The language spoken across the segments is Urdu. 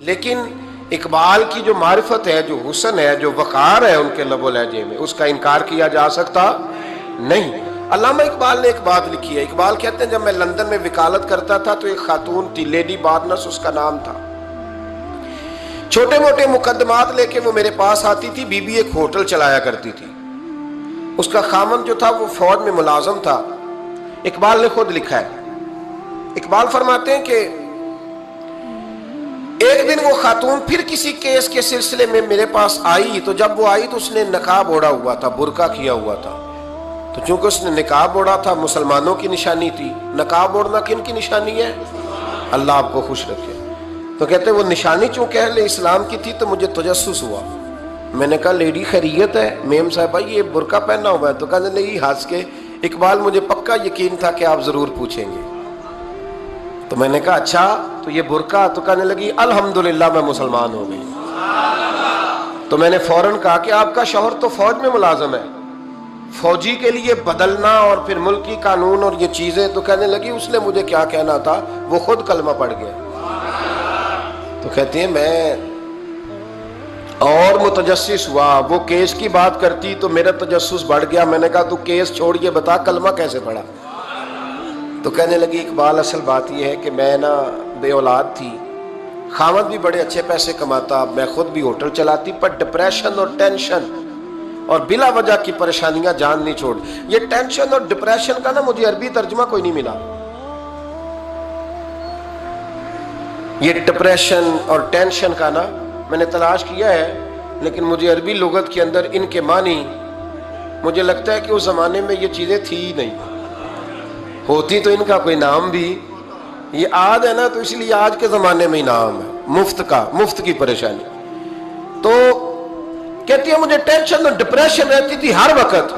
لیکن اقبال کی جو معرفت ہے، جو حسن ہے، جو وقار ہے ان کے لب و لہجے میں، اس کا انکار کیا جا سکتا نہیں۔ علامہ اقبال نے ایک بات لکھی ہے، اقبال کہتے ہیں جب میں لندن میں وکالت کرتا تھا تو ایک خاتون تھی، لیڈی بارنس اس کا نام تھا، چھوٹے موٹے مقدمات لے کے وہ میرے پاس آتی تھی۔ بی بی ایک ہوٹل چلایا کرتی تھی، اس کا خامن جو تھا وہ فوج میں ملازم تھا۔ اقبال نے خود لکھا ہے، اقبال فرماتے ہیں کہ ایک دن وہ خاتون پھر کسی کیس کے سلسلے میں میرے پاس آئی، تو جب وہ آئی تو اس نے نقاب اوڑھا ہوا تھا، برقع کیا ہوا تھا، تو چونکہ اس نے نقاب اوڑھا تھا مسلمانوں کی نشانی تھی۔ نقاب اوڑھنا کن کی نشانی ہے؟ اللہ آپ کو خوش رکھے۔ تو کہتے ہیں وہ نشانی چونکہ اہل اسلام کی تھی تو مجھے تجسس ہوا۔ میں نے کہا لیڈی خیریت ہے؟ میم صاحبہ یہ برقع پہنا ہوا ہے؟ تو کہنے لگی ہنس کے، اقبال مجھے پکا یقین تھا کہ آپ ضرور پوچھیں گے۔ تو میں نے کہا اچھا تو یہ برقع؟ تو کہنے لگی الحمدللہ میں مسلمان ہو گئی۔ تو میں نے فوراً کہا کہ آپ کا شوہر تو فوج میں ملازم ہے، فوجی کے لیے بدلنا اور پھر ملکی قانون اور یہ چیزیں۔ تو کہنے لگی اس نے مجھے کیا کہنا تھا، وہ خود کلمہ پڑھ گیا۔ تو کہتی ہیں میں اور متجسس ہوا، وہ کیس کی بات کرتی تو میرا تجسس بڑھ گیا۔ میں نے کہا تو کیس چھوڑ کے بتا کلمہ کیسے پڑھا؟ تو کہنے لگی اقبال اصل بات یہ ہے کہ میں نا بے اولاد تھی، خامد بھی بڑے اچھے پیسے کماتا، میں خود بھی ہوٹل چلاتی، پر ڈپریشن اور ٹینشن اور بلا وجہ کی پریشانیاں جان نہیں چھوڑ۔ یہ ٹینشن اور ڈپریشن کا نا مجھے عربی ترجمہ کوئی نہیں ملا۔ یہ ڈپریشن اور ٹینشن کا نا میں نے تلاش کیا ہے، لیکن مجھے عربی لغت کے اندر ان کے معنی مجھے لگتا ہے کہ اس زمانے میں یہ چیزیں تھی ہی نہیں، ہوتی تو ان کا کوئی نام بھی، یہ آج ہے نا تو اس لیے آج کے زمانے میں ہی نام ہے، مفت کا، مفت کی پریشانی۔ تو کہتی ہے مجھے ٹینشن اور ڈپریشن رہتی تھی ہر وقت،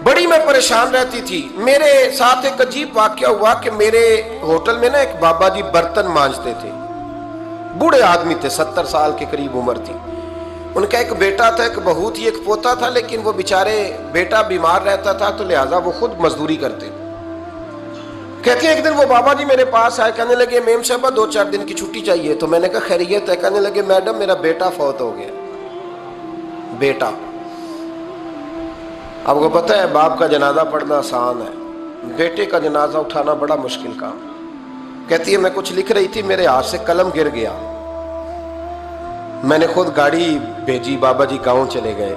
بڑی میں پریشان رہتی تھی۔ میرے ساتھ ایک عجیب واقعہ ہوا کہ میرے ہوٹل میں نا ایک بابا جی برتن مانجتے تھے، بوڑھے آدمی تھے، 70 سال کے قریب عمر تھی۔ ان کا ایک بیٹا تھا، ایک بہو تھی، ایک پوتا تھا، لیکن وہ بیچارے بیٹا بیمار رہتا تھا تو لہٰذا وہ خود مزدوری کرتے۔ کہتے ہیں ایک دن وہ بابا جی میرے پاس آئے، کہنے لگے میم صاحبہ 2-4 دن کی چھٹی چاہیے۔ تو میں نے کہا خیریت ہے؟ کہنے لگے میڈم میرا بیٹا فوت ہو گیا۔ بیٹا، آپ کو پتہ ہے باپ کا جنازہ پڑھنا آسان ہے، بیٹے کا جنازہ اٹھانا بڑا مشکل کام۔ کہتی ہے میں کچھ لکھ رہی تھی، میرے ہاتھ سے قلم گر گیا، میں نے خود گاڑی بھیجی، بابا جی گاؤں چلے گئے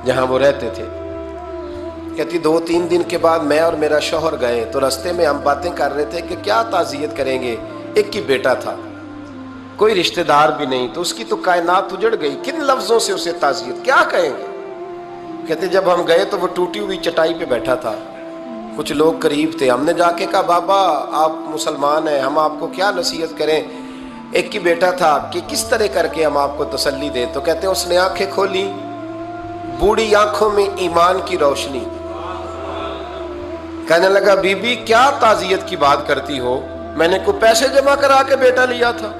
جہاں وہ رہتے تھے۔ کہتی 2-3 دن کے بعد میں اور میرا شوہر گئے تو رستے میں ہم باتیں کر رہے تھے کہ کیا تعزیت کریں گے، ایک ہی بیٹا تھا، کوئی رشتہ دار بھی نہیں، تو اس کی تو کائنات اجڑ گئی، کن لفظوں سے اسے تعزیت کیا کہیں گے؟ کہتے جب ہم گئے تو وہ ٹوٹی ہوئی چٹائی پہ بیٹھا تھا، کچھ لوگ قریب تھے، ہم نے جا کے کہا بابا آپ مسلمان ہیں، ہم آپ کو کیا نصیحت کریں، ایک ہی بیٹا تھا، کہ کس طرح کر کے ہم آپ کو تسلی دیں؟ تو کہتے ہیں اس نے آنکھیں کھولی، بوڑھی آنکھوں میں ایمان کی روشنی، کہنے لگا بی بی کیا تعزیت کی بات کرتی ہو، میں نے کوئی پیسے جمع کرا کے بیٹا لیا تھا،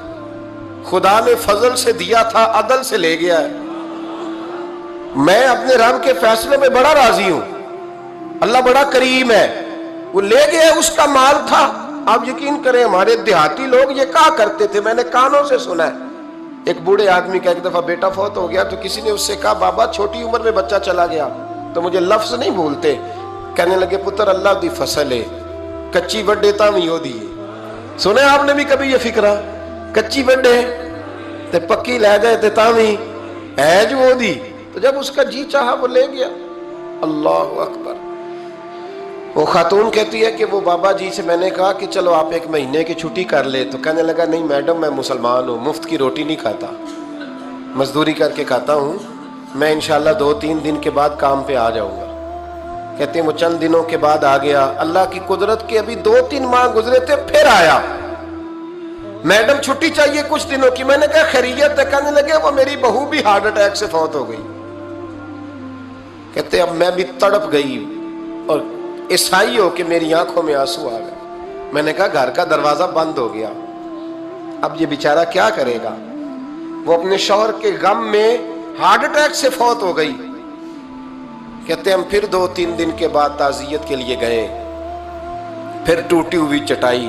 خدا نے فضل سے دیا تھا، عدل سے لے گیا ہے، میں اپنے رب کے فیصلے میں بڑا راضی ہوں، اللہ بڑا کریم ہے، وہ لے گیا، اس کا مال تھا۔ آپ یقین کریں ہمارے دیہاتی لوگ یہ کہا کرتے تھے، میں نے کانوں سے سنا ہے، ایک بوڑھے آدمی کا ایک دفعہ بیٹا فوت ہو گیا تو کسی نے اس سے کہا بابا چھوٹی عمر میں بچہ چلا گیا تو مجھے لفظ نہیں بھولتے، کہنے لگے پتر اللہ دی فصل ہے، کچی وڈے تاوی ہو دی۔ سنے آپ نے بھی کبھی یہ فکرہ، کچی وڈے تے پکی لے جائے تے تاوی ہے جو ہو دی، تو جب اس کا جی چاہا وہ لے گیا۔ اللہ اکبر۔ وہ خاتون کہتی ہے کہ وہ بابا جی سے میں نے کہا کہ چلو آپ 1 مہینے کی چھٹی کر لے، تو کہنے لگا نہیں میڈم میں مسلمان ہوں، مفت کی روٹی نہیں کھاتا، مزدوری کر کے کھاتا ہوں، میں انشاءاللہ 2-3 دن کے بعد کام پہ آ جاؤں گا۔ کہتے ہیں وہ چند دنوں کے بعد آ گیا، اللہ کی قدرت کے ابھی 2-3 ماہ گزرے تھے پھر آیا، میڈم چھٹی چاہیے کچھ دنوں کی، میں نے کہا خیریت ہے؟ کہنے لگے وہ میری بہو بھی ہارٹ اٹیک سے فوت ہو گئی۔ کہتے اب میں بھی تڑپ گئی اور عیسائی ہو کہ میری آنکھوں میں آنسو آ گئے۔ میں نے کہا گھر کا دروازہ بند ہو گیا، اب یہ بیچارہ کیا کرے گا؟ وہ اپنے شوہر کے غم میں ہارٹ اٹیک سے فوت ہو گئی۔ کہتے ہم پھر 2-3 دن کے بعد تعزیت کے لیے گئے، پھر ٹوٹی ہوئی چٹائی،